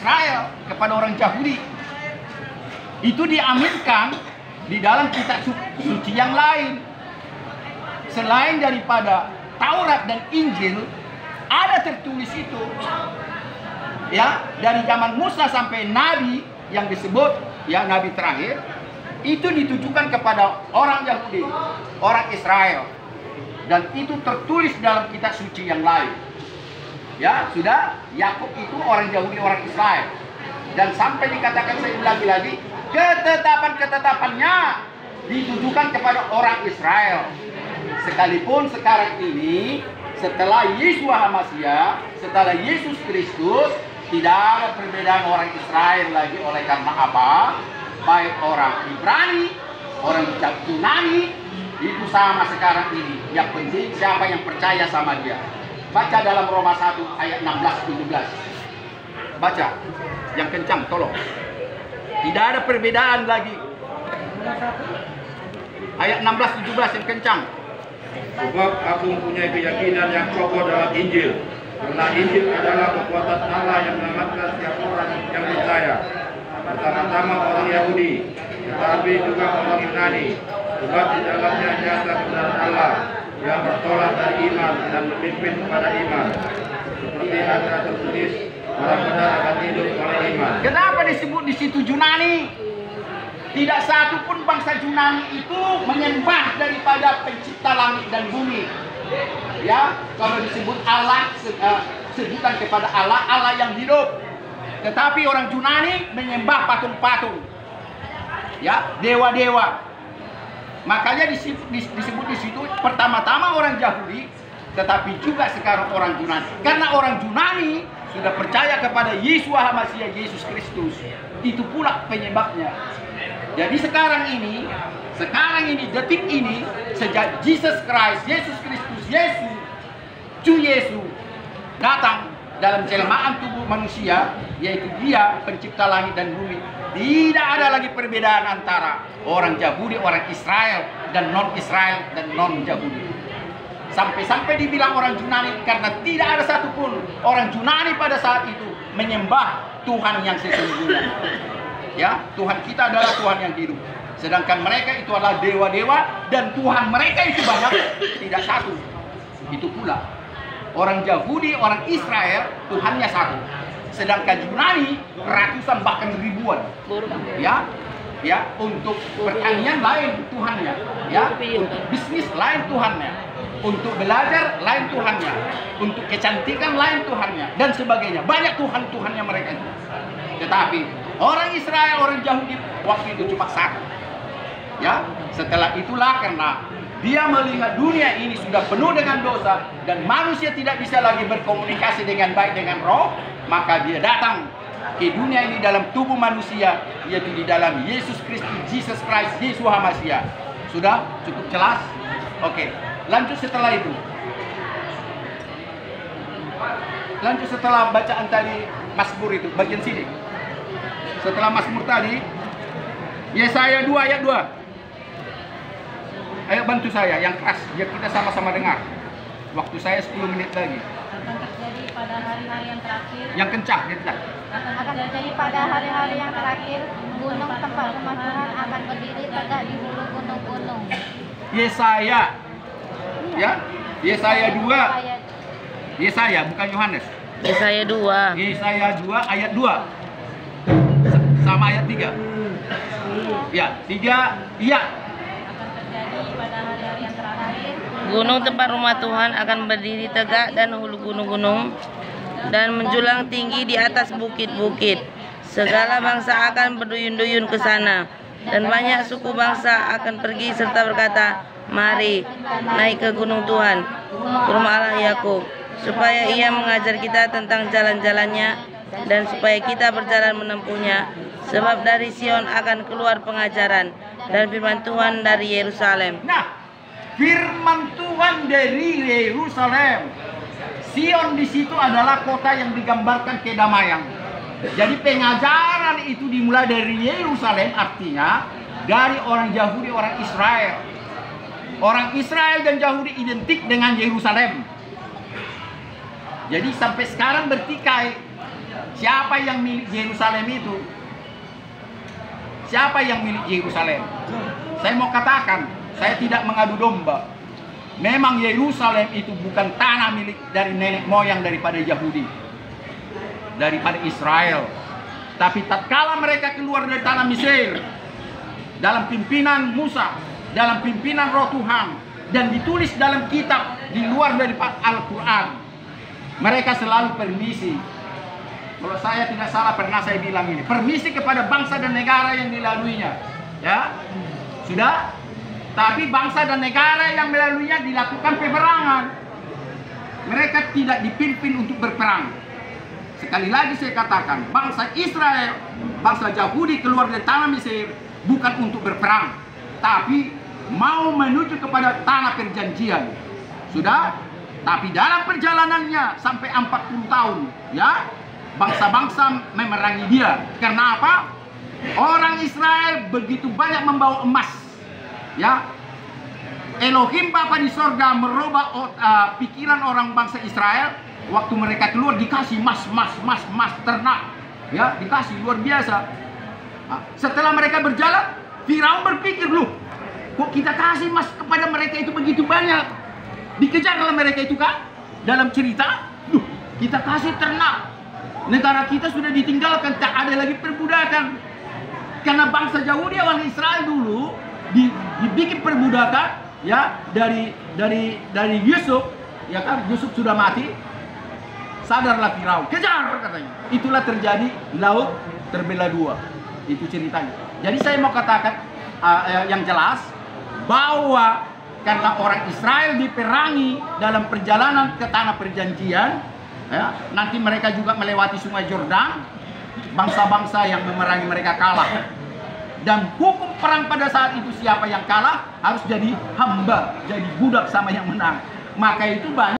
Israel kepada orang Yahudi. Itu diaminkan di dalam kitab suci yang lain. Selain daripada Taurat dan Injil, ada tertulis itu. Ya, dari zaman Musa sampai Nabi yang disebut ya Nabi terakhir, itu ditujukan kepada orang Yahudi, orang Israel. Dan itu tertulis dalam kitab suci yang lain. Ya, sudah, Yakub itu orang Yahudi, orang Israel. Dan sampai dikatakan, saya ulangi lagi, ketetapan-ketetapannya ditujukan kepada orang Israel. Sekalipun sekarang ini, setelah Yesus Hamasiah, setelah Yesus Kristus, tidak ada perbedaan orang Israel lagi. Oleh karena apa? Baik orang Ibrani, orang Yunani, itu sama sekarang ini. Yang penting siapa yang percaya sama dia. Baca dalam Roma 1 ayat 16-17. Baca yang kencang, tolong. Tidak ada perbedaan lagi. Ayat 16-17 yang kencang. Sebab aku mempunyai keyakinan yang kokoh dalam Injil. Karena Injil adalah kekuatan Allah yang menyelamatkan setiap orang yang percaya. Pertama-tama orang Yahudi, tetapi juga orang Yunani. Sebab di dalamnya nyata kebenaran Allah yang bertolak dari iman dan memimpin kepada iman. Seperti ada tertulis, orang benar akan hidup oleh iman. Kenapa disebut di situ Yunani? Tidak satu pun bangsa Yunani itu menyembah daripada pencipta langit dan bumi. Ya, kalau disebut Allah, sebutan kepada Allah, Allah yang hidup. Tetapi orang Yunani menyembah patung-patung. Ya, dewa-dewa. Makanya disebut di situ pertama-tama orang Yahudi, tetapi juga sekarang orang Yunani. Karena orang Yunani sudah percaya kepada Yesus Hamasiah, Yesus Kristus. Itu pula penyebabnya. Jadi sekarang ini, detik ini, sejak Yesus Kristus, Yesus datang dalam jelmaan tubuh manusia, yaitu Dia pencipta langit dan bumi. Tidak ada lagi perbedaan antara orang Yahudi, orang Israel, dan non-Israel dan non-Yahudi. Sampai-sampai dibilang orang Yunani karena tidak ada satupun orang Yunani pada saat itu menyembah Tuhan yang sesungguhnya. Ya, Tuhan kita adalah Tuhan yang hidup. Sedangkan mereka itu adalah dewa-dewa dan Tuhan mereka itu banyak, tidak satu. Itu pula orang Yahudi, orang Israel, Tuhannya satu. Sedangkan Yunani ratusan bahkan ribuan. Ya, ya, untuk pertanian lain Tuhannya, ya, untuk bisnis lain Tuhannya, untuk belajar lain Tuhannya, untuk kecantikan lain Tuhannya, dan sebagainya. Banyak Tuhan-Tuhannya mereka itu. Tetapi orang Israel, orang Yahudi waktu itu cuma satu. Ya, setelah itulah karena dia melihat dunia ini sudah penuh dengan dosa dan manusia tidak bisa lagi berkomunikasi dengan baik dengan roh, maka dia datang ke dunia ini dalam tubuh manusia, yaitu di dalam Yesus Kristus, Yesus Hamasiah. Sudah cukup jelas? Oke, lanjut setelah itu. Lanjut setelah bacaan tadi Mazmur itu, bagian sini. Setelah Mazmur tadi, Yesaya 2 ayat 2. Ayo bantu saya yang keras, biar kita sama-sama dengar. Waktu saya 10 menit lagi. Akan terjadi pada hari-hari yang terakhir. Yang kencang, kencang. Akan terjadi pada hari-hari yang terakhir, gunung tempat rumah Tuhan akan berdiri tegak di hulu gunung-gunung. Yesaya. Ya, Yesaya 2. Yesaya bukan Yohanes. Yesaya 2. Yesaya 2 ayat 2. Sama ayat 3. Ya, 3. Iya. Akan terjadi pada hari-hari yang terakhir. Gunung tempat rumah Tuhan akan berdiri tegak dan hulu gunung-gunung dan menjulang tinggi di atas bukit-bukit. Segala bangsa akan berduyun-duyun ke sana dan banyak suku bangsa akan pergi serta berkata, "Mari naik ke gunung Tuhan, ke rumah Allah Yakub, supaya Ia mengajar kita tentang jalan-jalannya dan supaya kita berjalan menempuhnya. Sebab dari Sion akan keluar pengajaran dan firman Tuhan dari Yerusalem." Nah, firman Tuhan dari Yerusalem. Sion di situ adalah kota yang digambarkan kedamaian. Jadi pengajaran itu dimulai dari Yerusalem, artinya dari orang Yahudi, orang Israel. Orang Israel dan Yahudi identik dengan Yerusalem. Jadi sampai sekarang bertikai. siapa yang milik Yerusalem itu? Siapa yang milik Yerusalem? Saya mau katakan, saya tidak mengadu domba. Memang Yerusalem itu bukan tanah milik dari nenek moyang daripada Yahudi, daripada Israel. Tapi tatkala mereka keluar dari tanah Mesir, dalam pimpinan Musa, dalam pimpinan Roh Tuhan, dan ditulis dalam kitab di luar dari Al-Quran, mereka selalu permisi. Kalau saya tidak salah pernah saya bilang ini, permisi kepada bangsa dan negara yang dilaluinya, ya sudah. Tapi bangsa dan negara yang melaluinya dilakukan peperangan. Mereka tidak dipimpin untuk berperang. Sekali lagi saya katakan, bangsa Israel, bangsa Yahudi keluar dari tanah Mesir bukan untuk berperang, tapi mau menuju kepada tanah perjanjian. Sudah? Tapi dalam perjalanannya sampai 40 tahun, ya, bangsa-bangsa memerangi dia. Karena apa? Orang Israel begitu banyak membawa emas. Ya, Elohim Bapa di sorga merubah pikiran orang bangsa Israel. Waktu mereka keluar dikasih mas ternak, ya, dikasih luar biasa. Nah, setelah mereka berjalan, Firaun berpikir, loh, kok kita kasih mas kepada mereka itu begitu banyak? Dikejarlah mereka itu kan? Dalam cerita, loh, kita kasih ternak. Negara kita sudah ditinggalkan, tak ada lagi perbudakan. Karena bangsa Yahudi orang Israel dulu dibikin perbudakan, ya, dari Yusuf, ya kan? Yusuf sudah mati. Sadarlah Firaun, kejar katanya. Itulah terjadi laut terbelah dua. Itu ceritanya. Jadi saya mau katakan yang jelas bahwa karena orang Israel diperangi dalam perjalanan ke tanah perjanjian, ya, nanti mereka juga melewati sungai Yordan, bangsa-bangsa yang memerangi mereka kalah. Dan hukum perang pada saat itu siapa yang kalah harus jadi hamba, jadi budak sama yang menang. Maka itu banyak